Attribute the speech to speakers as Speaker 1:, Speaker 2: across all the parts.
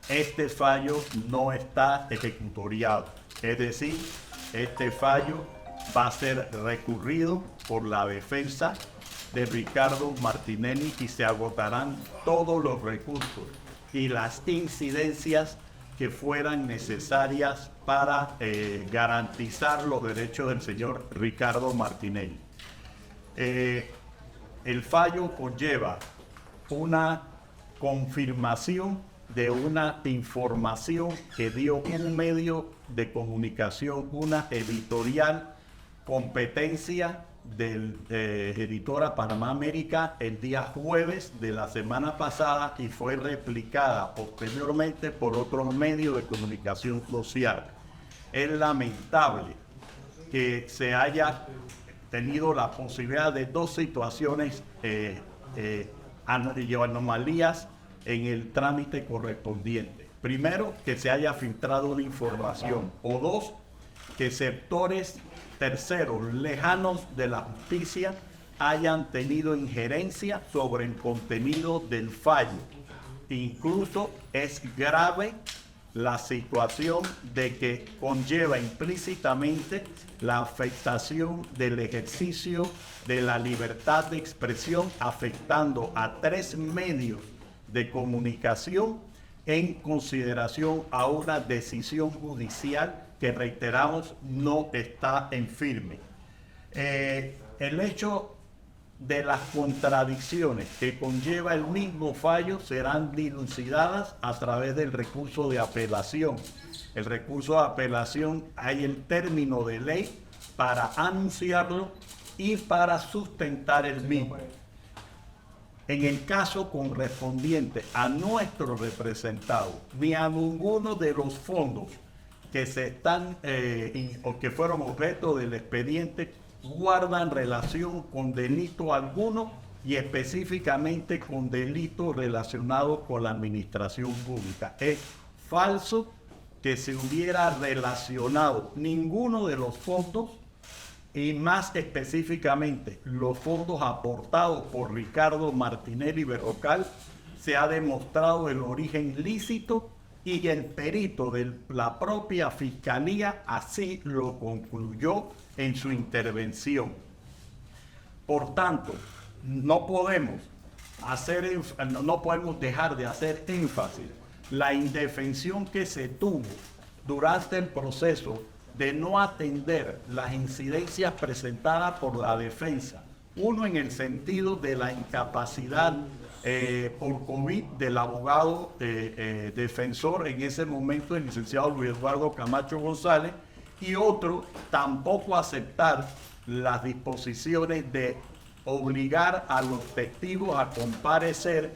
Speaker 1: este fallo no está ejecutoriado. Es decir, este fallo va a ser recurrido por la defensa de Ricardo Martinelli y se agotarán todos los recursos y las incidencias que fueran necesarias para garantizar los derechos del señor Ricardo Martinelli. El fallo conlleva una confirmación de una información que dio un medio de comunicación, una editorial, competencia del editora Panamá América el día jueves de la semana pasada y fue replicada posteriormente por otros medios de comunicación social. Es lamentable que se haya tenido la posibilidad de dos situaciones anomalías en el trámite correspondiente. Primero, que se haya filtrado una información, o dos, que sectores terceros lejanos de la justicia hayan tenido injerencia sobre el contenido del fallo. Incluso es grave la situación de que conlleva implícitamente la afectación del ejercicio de la libertad de expresión, afectando a 3 medios de comunicación en consideración a una decisión judicial que, reiteramos, no está en firme. El hecho de las contradicciones que conlleva el mismo fallo serán dilucidadas a través del recurso de apelación. El recurso de apelación, hay el término de ley para anunciarlo y para sustentar el mismo. En el caso correspondiente a nuestro representado, ni a ninguno de los fondos que se están o que fueron objeto del expediente guardan relación con delito alguno y específicamente con delitos relacionados con la administración pública. Es falso que se hubiera relacionado ninguno de los fondos, y más específicamente los fondos aportados por Ricardo Martinelli Berrocal. Se ha demostrado el origen lícito y el perito de la propia Fiscalía así lo concluyó en su intervención. Por tanto, no podemos dejar de hacer énfasis la indefensión que se tuvo durante el proceso de no atender las incidencias presentadas por la defensa. Uno, en el sentido de la incapacidad por COVID del abogado defensor en ese momento, el licenciado Luis Eduardo Camacho González, y otro, tampoco aceptar las disposiciones de obligar a los testigos a comparecer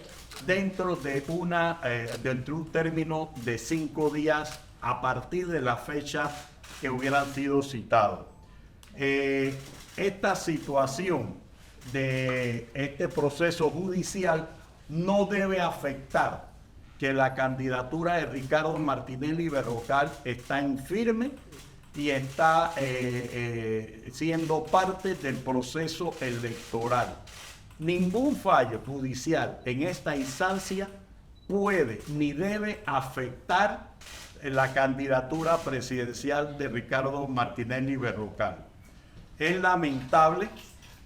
Speaker 1: dentro de un término de 5 días a partir de la fecha que hubieran sido citados. Esta situación de este proceso judicial no debe afectar que la candidatura de Ricardo Martinelli Berrocal está en firme y está siendo parte del proceso electoral. Ningún fallo judicial en esta instancia puede ni debe afectar la candidatura presidencial de Ricardo Martinelli Berrocal. Es lamentable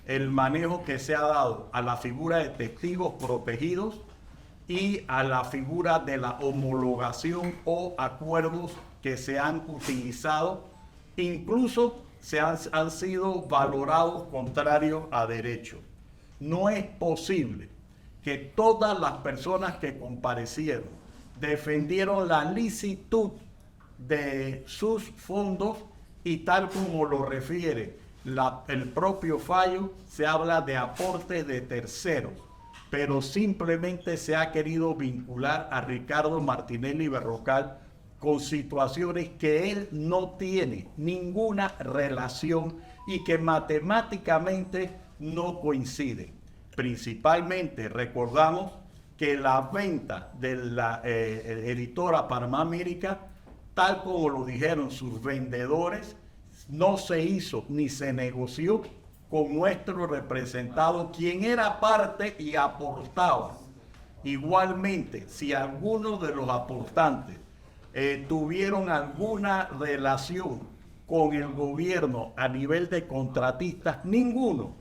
Speaker 1: el manejo que se ha dado a la figura de testigos protegidos y a la figura de la homologación o acuerdos que se han utilizado, incluso han sido valorados contrarios a derecho. No es posible que todas las personas que comparecieron defendieron la licitud de sus fondos y, tal como lo refiere el propio fallo, se habla de aportes de terceros, pero simplemente se ha querido vincular a Ricardo Martinelli Berrocal con situaciones que él no tiene ninguna relación y que matemáticamente no coinciden. Principalmente recordamos que la venta de la editora Panamá América, tal como lo dijeron sus vendedores, no se hizo ni se negoció con nuestro representado, quien era parte y aportaba Igualmente, si alguno de los aportantes tuvieron alguna relación con el gobierno a nivel de contratistas, ninguno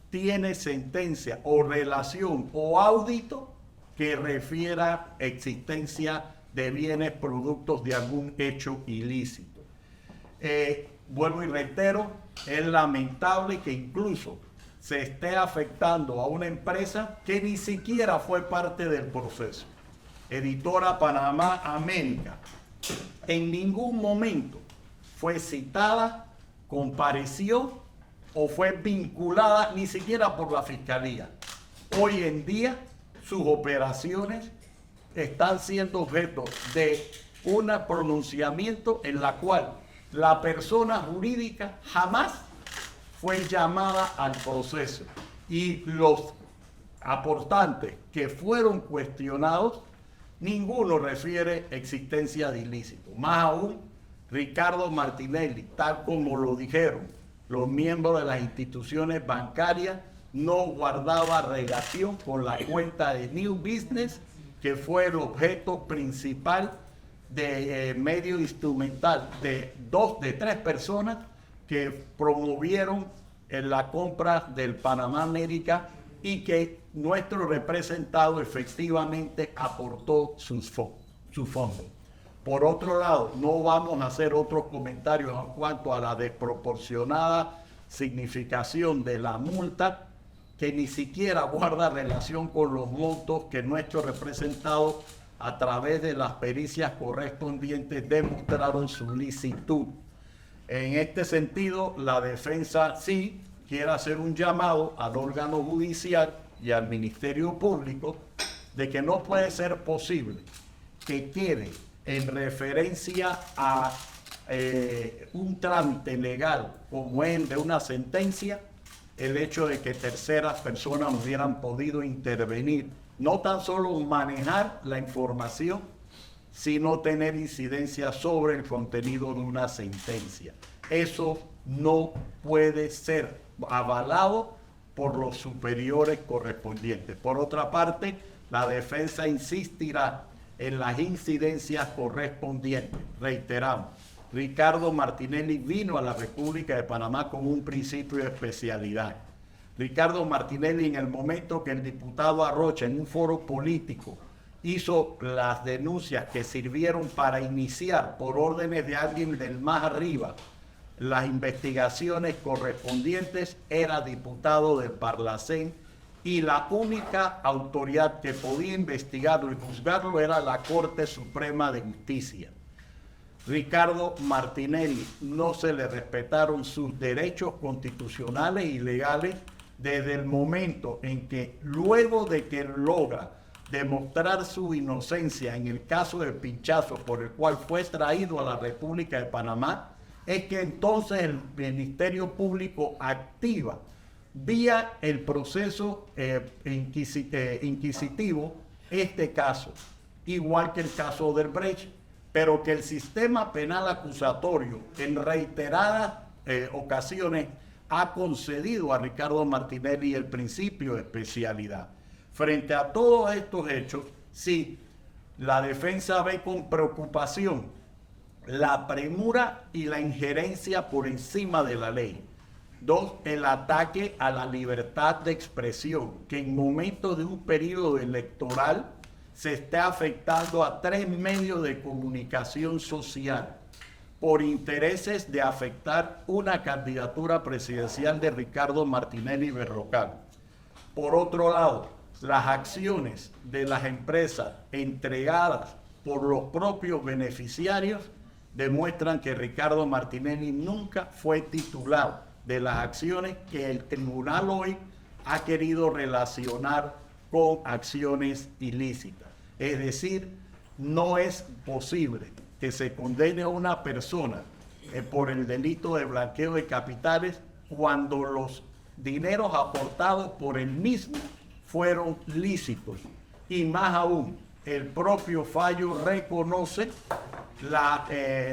Speaker 1: tiene sentencia o relación o audito que refiera existencia de bienes productos de algún hecho ilícito. Vuelvo y reitero, es lamentable que incluso se esté afectando a una empresa que ni siquiera fue parte del proceso. Editora Panamá América, en ningún momento fue citada, compareció o fue vinculada ni siquiera por la Fiscalía. Hoy en día sus operaciones están siendo objeto de un pronunciamiento en la cual la persona jurídica jamás fue llamada al proceso y los aportantes que fueron cuestionados, ninguno refiere existencia de ilícito. Más aún, Ricardo Martinelli, tal como lo dijeron los miembros de las instituciones bancarias, no guardaba relación con la cuenta de New Business, que fue el objeto principal de medio instrumental de tres personas que promovieron la compra del Panamá América y que nuestro representado efectivamente aportó sus fondos. Por otro lado, no vamos a hacer otros comentarios en cuanto a la desproporcionada significación de la multa, que ni siquiera guarda relación con los montos que nuestros representados, a través de las pericias correspondientes, demostraron su licitud. En este sentido, la defensa sí quiere hacer un llamado al órgano judicial y al Ministerio Público de que no puede ser posible que quede en referencia a un trámite legal como el de una sentencia, el hecho de que terceras personas hubieran podido intervenir, no tan solo manejar la información, sino tener incidencia sobre el contenido de una sentencia. Eso no puede ser avalado por los superiores correspondientes. Por otra parte, la defensa insistirá en las incidencias correspondientes. Reiteramos, Ricardo Martinelli vino a la República de Panamá con un principio de especialidad. Ricardo Martinelli, en el momento que el diputado Arrocha, en un foro político, hizo las denuncias que sirvieron para iniciar, por órdenes de alguien del más arriba, las investigaciones correspondientes, era diputado del Parlacén, y la única autoridad que podía investigarlo y juzgarlo era la Corte Suprema de Justicia. Ricardo Martinelli no se le respetaron sus derechos constitucionales y legales desde el momento en que, luego de que logra demostrar su inocencia en el caso del pinchazo por el cual fue traído a la República de Panamá, es que entonces el Ministerio Público activa vía el proceso inquisitivo este caso, igual que el caso Odebrecht, pero que el sistema penal acusatorio en reiteradas ocasiones ha concedido a Ricardo Martinelli el principio de especialidad. Frente a todos estos hechos, sí, la defensa ve con preocupación la premura y la injerencia por encima de la ley. Dos, el ataque a la libertad de expresión, que en momentos de un periodo electoral se está afectando a 3 medios de comunicación social por intereses de afectar una candidatura presidencial de Ricardo Martinelli Berrocal. Por otro lado, las acciones de las empresas entregadas por los propios beneficiarios demuestran que Ricardo Martinelli nunca fue titular de las acciones que el tribunal hoy ha querido relacionar con acciones ilícitas. Es decir, no es posible que se condene a una persona por el delito de blanqueo de capitales cuando los dineros aportados por él mismo fueron lícitos. Y más aún, el propio fallo reconoce la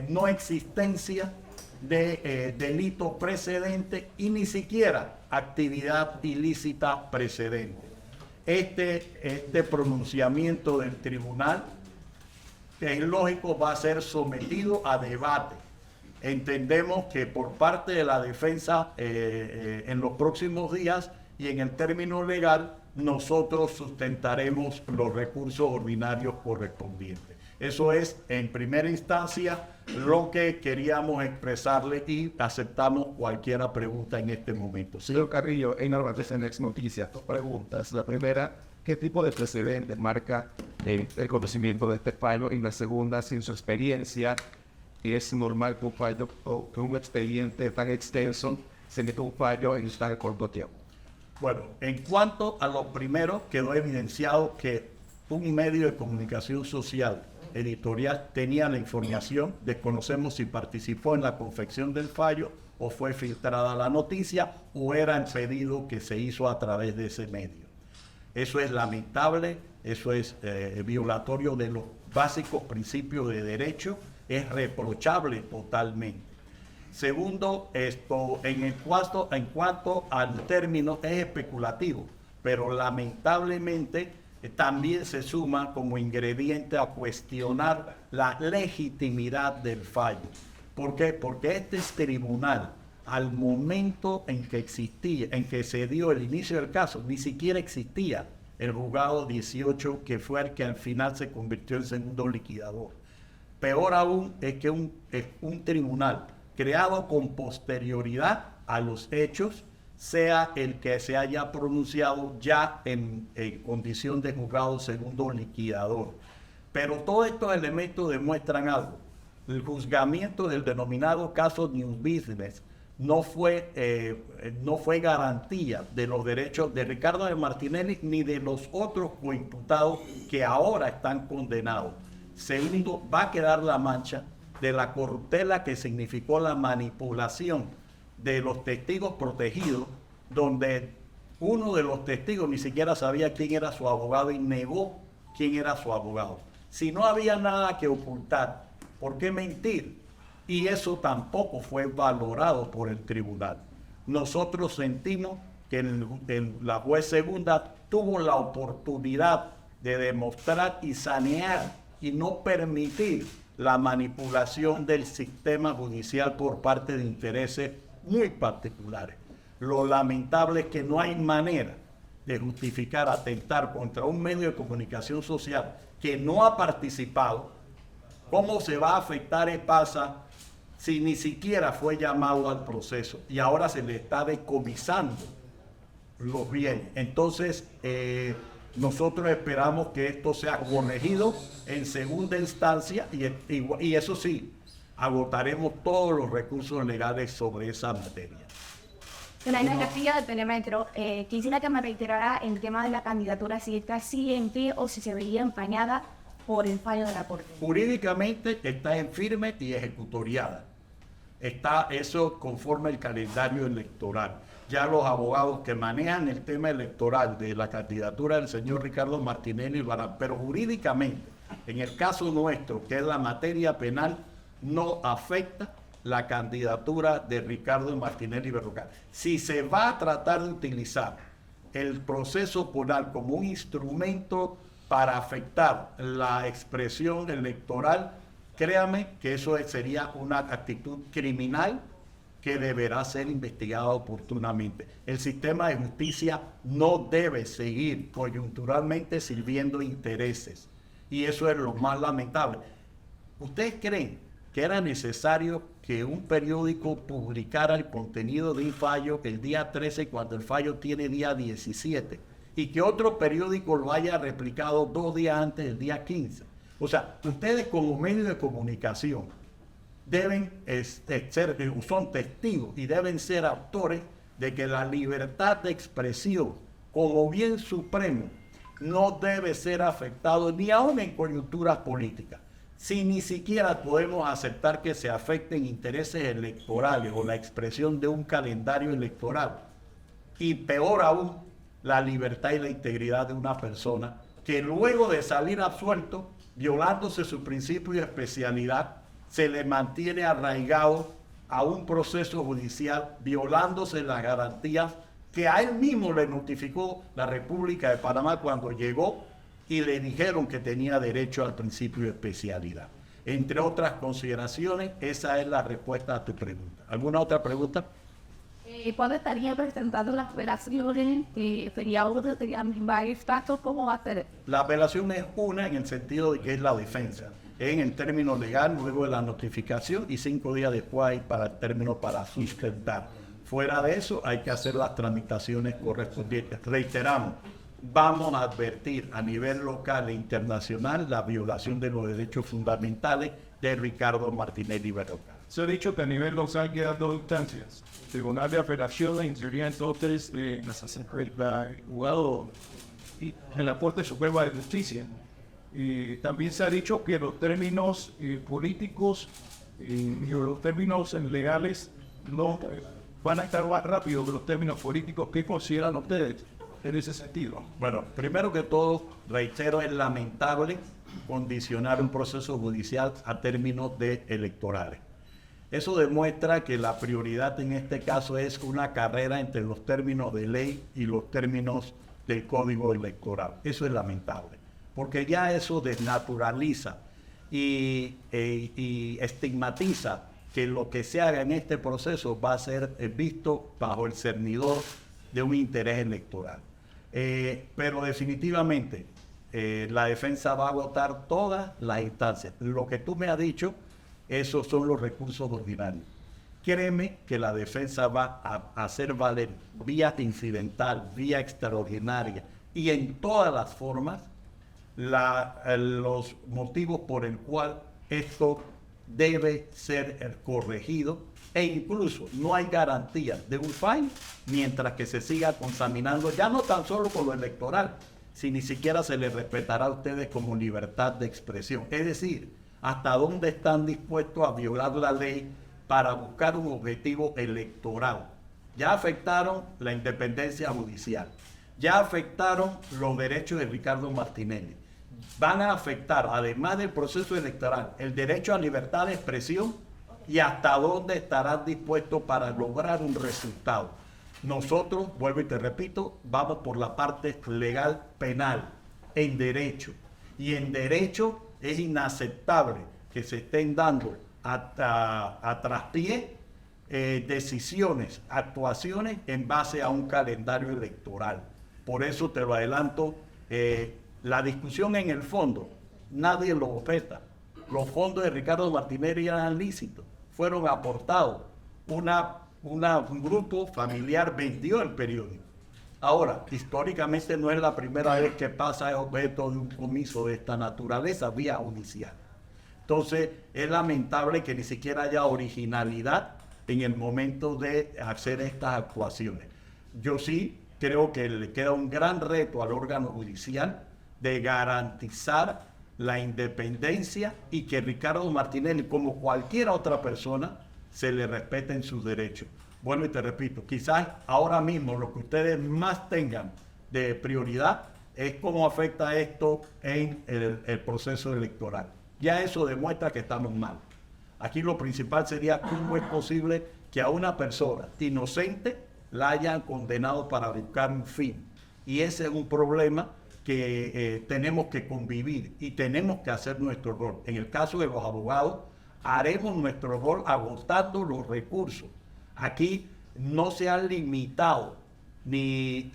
Speaker 1: no existencia de delito precedente y ni siquiera actividad ilícita precedente. este pronunciamiento del tribunal, que es lógico, va a ser sometido a debate. Entendemos que por parte de la defensa en los próximos días y en el término legal, nosotros sustentaremos los recursos ordinarios correspondientes. Eso es, en primera instancia, lo que queríamos expresarle y aceptamos cualquier pregunta en este momento.
Speaker 2: Señor Carrillo, en Noticias Noticias, dos preguntas. La primera, ¿qué tipo de precedente marca el conocimiento de este fallo? Y la segunda, si en su experiencia es normal que un fallo o que un expediente tan extenso se meta un fallo en tan corto tiempo.
Speaker 1: Bueno, en cuanto a lo primero, quedó evidenciado que un medio de comunicación social editorial tenía la información, desconocemos si participó en la confección del fallo o fue filtrada la noticia o era el pedido que se hizo a través de ese medio. Eso es lamentable, eso es violatorio de los básicos principios de derecho, es reprochable totalmente. Segundo, en cuanto al término es especulativo, pero lamentablemente también se suma como ingrediente a cuestionar la legitimidad del fallo. ¿Por qué? Porque este tribunal, al momento en que se dio el inicio del caso, ni siquiera existía el juzgado 18, que fue el que al final se convirtió en segundo liquidador. Peor aún es que un tribunal creado con posterioridad a los hechos sea el que se haya pronunciado ya en condición de juzgado segundo liquidador. Pero todos estos elementos demuestran algo. El juzgamiento del denominado caso News Business no fue garantía de los derechos de Ricardo de Martinelli ni de los otros coimputados que ahora están condenados. Segundo, va a quedar la mancha de la corruptela que significó la manipulación de los testigos protegidos, donde uno de los testigos ni siquiera sabía quién era su abogado y negó quién era su abogado. Si no había nada que ocultar, ¿por qué mentir? Y eso tampoco fue valorado por el tribunal. Nosotros sentimos que la juez segunda tuvo la oportunidad de demostrar y sanear y no permitir la manipulación del sistema judicial por parte de intereses muy particulares. Lo lamentable es que no hay manera de justificar atentar contra un medio de comunicación social que no ha participado. ¿Cómo se va a afectar EPASA si ni siquiera fue llamado al proceso y ahora se le está decomisando los bienes? Entonces, nosotros esperamos que esto sea corregido en segunda instancia y eso sí, agotaremos todos los recursos legales sobre esa materia.
Speaker 3: Señora Castillo de Telemetro, quisiera que me reiterara el tema de la candidatura, si está así en pie o si se veía empañada por el fallo de la Corte.
Speaker 1: Jurídicamente está en firme y ejecutoriada. Está eso conforme el calendario electoral. Ya los abogados que manejan el tema electoral de la candidatura del señor Ricardo Martinelli lo harán, pero jurídicamente, en el caso nuestro, que es la materia penal, no afecta la candidatura de Ricardo Martinelli Berrocal. Si se va a tratar de utilizar el proceso penal como un instrumento para afectar la expresión electoral, créame que eso sería una actitud criminal que deberá ser investigada oportunamente. El sistema de justicia no debe seguir coyunturalmente sirviendo intereses. Y eso es lo más lamentable. ¿Ustedes creen que era necesario que un periódico publicara el contenido de un fallo el día 13 cuando el fallo tiene día 17? Y que otro periódico lo haya replicado 2 días antes del día 15. O sea, ustedes como medio de comunicación deben son testigos y deben ser autores de que la libertad de expresión como bien supremo no debe ser afectado ni aún en coyunturas políticas. Si ni siquiera podemos aceptar que se afecten intereses electorales o la expresión de un calendario electoral, y peor aún, la libertad y la integridad de una persona que luego de salir absuelto, violándose su principio de especialidad, se le mantiene arraigado a un proceso judicial, violándose las garantías que a él mismo le notificó la República de Panamá cuando llegó y le dijeron que tenía derecho al principio de especialidad. Entre otras consideraciones, esa es la respuesta a tu pregunta. ¿Alguna otra pregunta?
Speaker 3: ¿Cuándo estaría presentando las apelaciones? ¿Sería uno, serían varios casos? ¿Cómo va a ser?
Speaker 1: La apelación es una en el sentido de que es la defensa. En el término legal, luego de la notificación y 5 días después hay para el término para sustentar. Fuera de eso, hay que hacer las tramitaciones correspondientes. Reiteramos, vamos a advertir a nivel local e internacional la violación de los derechos fundamentales de Ricardo Martinelli Berrocal.
Speaker 2: Se ha dicho que a nivel local quedan dos instancias. Tribunal de Apelación, en teoría entonces el juzgado y en la Corte Suprema de Justicia. Y también se ha dicho que los términos políticos y los términos legales no van a estar más rápido que los términos políticos. ¿Qué consideran ustedes en ese sentido?
Speaker 1: Bueno, primero que todo, reitero, es lamentable condicionar un proceso judicial a términos electorales. Eso demuestra que la prioridad en este caso es una carrera entre los términos de ley y los términos del código electoral. Eso es lamentable, porque ya eso desnaturaliza y estigmatiza que lo que se haga en este proceso va a ser visto bajo el cernidor de un interés electoral. Pero definitivamente la defensa va a agotar todas las instancias. Lo que tú me has dicho, esos son los recursos ordinarios. Créeme que la defensa va a hacer valer vía incidental, vía extraordinaria y en todas las formas los motivos por el cual esto debe ser corregido, e incluso no hay garantía de un fallo mientras que se siga contaminando, ya no tan solo con lo electoral, si ni siquiera se les respetará a ustedes como libertad de expresión. Es decir, hasta dónde están dispuestos a violar la ley para buscar un objetivo electoral. Ya afectaron la independencia judicial, ya afectaron los derechos de Ricardo Martinelli. Van a afectar, además del proceso electoral, el derecho a libertad de expresión y hasta dónde estarán dispuestos para lograr un resultado. Nosotros, vuelvo y te repito, vamos por la parte legal penal, en derecho. Y en derecho es inaceptable que se estén dando a traspié decisiones, actuaciones en base a un calendario electoral. Por eso te lo adelanto, la discusión en el fondo, nadie lo objeta. Los fondos de Ricardo Martinelli eran lícitos, fueron aportados. Un grupo familiar vendió el periódico. Ahora, históricamente no es la primera vez que pasa objeto de un comiso de esta naturaleza vía judicial. Entonces, es lamentable que ni siquiera haya originalidad en el momento de hacer estas actuaciones. Yo sí creo que le queda un gran reto al órgano judicial de garantizar la independencia y que Ricardo Martinelli, como cualquier otra persona, se le respeten sus derechos. Bueno, y te repito, quizás ahora mismo lo que ustedes más tengan de prioridad es cómo afecta esto en el proceso electoral. Ya eso demuestra que estamos mal. Aquí lo principal sería cómo es posible que a una persona inocente la hayan condenado para buscar un fin. Y ese es un problema que tenemos que convivir y tenemos que hacer nuestro rol. En el caso de los abogados, haremos nuestro rol agotando los recursos. Aquí no se han limitado ni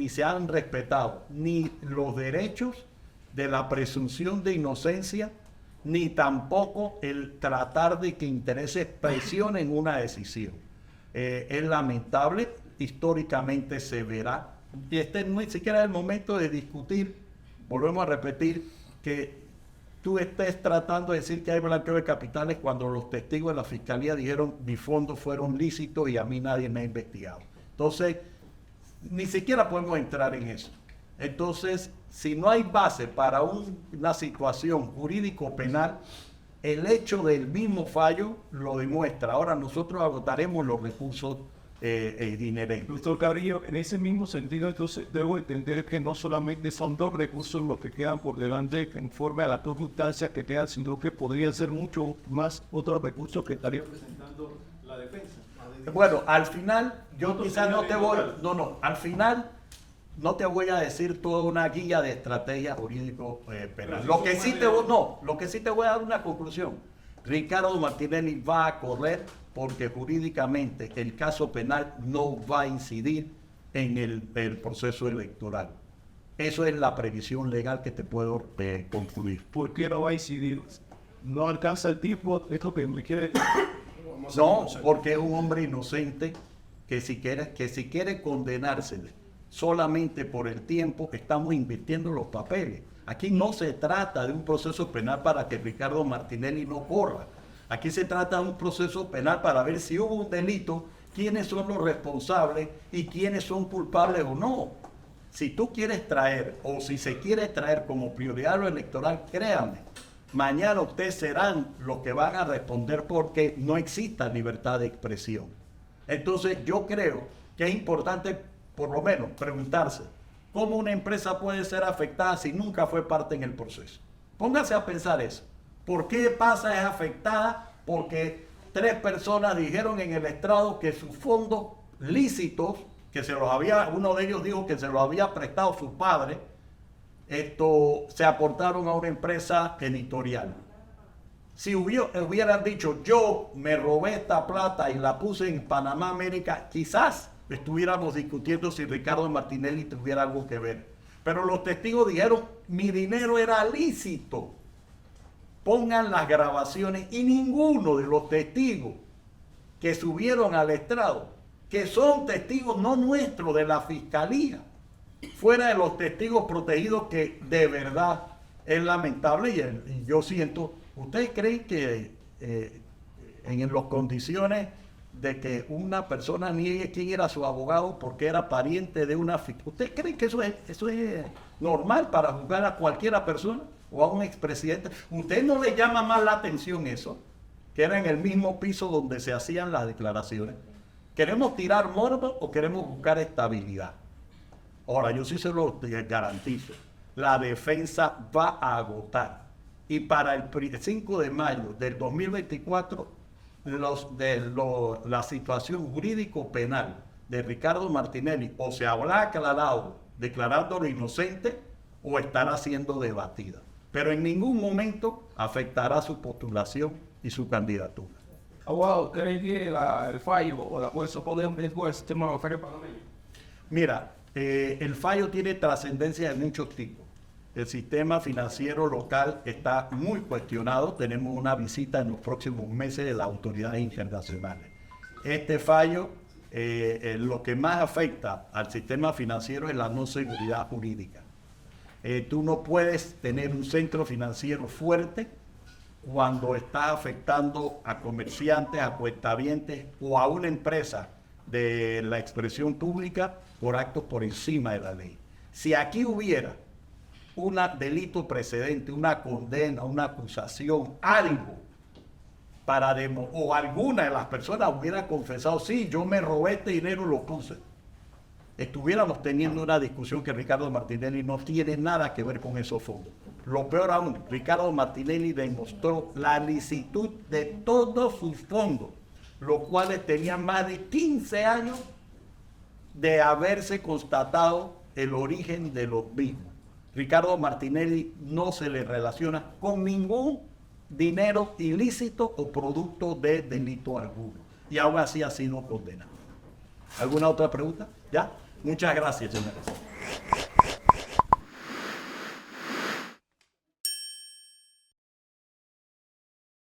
Speaker 1: se han respetado ni los derechos de la presunción de inocencia, ni tampoco el tratar de que intereses presionen una decisión. Es lamentable, históricamente se verá, y este no es siquiera el momento de discutir, volvemos a repetir, que tú estés tratando de decir que hay blanqueo de capitales cuando los testigos de la fiscalía dijeron mis fondos fueron lícitos y a mí nadie me ha investigado. Entonces, ni siquiera podemos entrar en eso. Entonces, si no hay base para una situación jurídico-penal, el hecho del mismo fallo lo demuestra. Ahora nosotros agotaremos los recursos inherentes.
Speaker 2: Doctor Cabrillo, en ese mismo sentido, entonces debo entender que no solamente son dos recursos los que quedan por delante conforme a las circunstancias que quedan, sino que podrían ser mucho más otros recursos que estaría presentando la defensa.
Speaker 1: Bueno, al final, yo quizás no te voy, al final no te voy a decir toda una guía de estrategia jurídico penal. Lo que sí te voy a dar una conclusión. Ricardo Martinelli va a correr porque jurídicamente el caso penal no va a incidir en el proceso electoral. Eso es la previsión legal que te puedo concluir.
Speaker 2: ¿Por qué no va a incidir? No alcanza el tipo, esto que me quiere...
Speaker 1: No, porque es un hombre inocente que si quiere condenársele solamente por el tiempo, estamos invirtiendo los papeles. Aquí no se trata de un proceso penal para que Ricardo Martinelli no corra. Aquí se trata de un proceso penal para ver si hubo un delito, quiénes son los responsables y quiénes son culpables o no. Si tú quieres traer, o si se quiere traer como prioridad lo electoral, créanme, mañana ustedes serán los que van a responder porque no exista libertad de expresión. Entonces yo creo que es importante, por lo menos, preguntarse cómo una empresa puede ser afectada si nunca fue parte en el proceso. Póngase a pensar eso. ¿Por qué PASA es afectada? Porque 3 personas dijeron en el estrado que sus fondos lícitos, que uno de ellos dijo que se los había prestado su padre, se aportaron a una empresa editorial. Si hubieran dicho, yo me robé esta plata y la puse en Panamá América, quizás estuviéramos discutiendo si Ricardo Martinelli tuviera algo que ver. Pero los testigos dijeron, mi dinero era lícito. Pongan las grabaciones y ninguno de los testigos que subieron al estrado, que son testigos no nuestros, de la fiscalía, fuera de los testigos protegidos, que de verdad es lamentable y yo siento, ¿ustedes creen que en las condiciones de que una persona niegue quién era su abogado porque era pariente de una fiscal? ¿Ustedes creen que eso es normal para juzgar a cualquiera persona o a un expresidente? ¿Usted no le llama más la atención eso? Que era en el mismo piso donde se hacían las declaraciones. ¿Queremos tirar morbo o queremos buscar estabilidad? Ahora, yo sí se lo garantizo. La defensa va a agotar. Y para el 5 de mayo del 2024, la situación jurídico-penal de Ricardo Martinelli o se habrá aclarado declarándolo inocente o estará siendo debatida. Pero en ningún momento afectará su postulación y su candidatura.
Speaker 2: Abogado, ¿cree que el fallo o la jueza podemos después el tema de panameño?
Speaker 1: Mira, el fallo tiene trascendencia de muchos tipos. El sistema financiero local está muy cuestionado. Tenemos una visita en los próximos meses de las autoridades internacionales. Este fallo, lo que más afecta al sistema financiero es la no seguridad jurídica. Tú no puedes tener un centro financiero fuerte cuando estás afectando a comerciantes, a cuentavientes o a una empresa de la expresión pública por actos por encima de la ley. Si aquí hubiera un delito precedente, una condena, una acusación, algo, o alguna de las personas hubiera confesado, sí, yo me robé este dinero y lo puse, estuviéramos teniendo una discusión que Ricardo Martinelli no tiene nada que ver con esos fondos. Lo peor aún, Ricardo Martinelli demostró la licitud de todos sus fondos, los cuales tenían más de 15 años de haberse constatado el origen de los mismos. Ricardo Martinelli no se le relaciona con ningún dinero ilícito o producto de delito alguno. Y aún así ha sido condenado. ¿Alguna otra pregunta? ¿Ya? Muchas gracias, señores.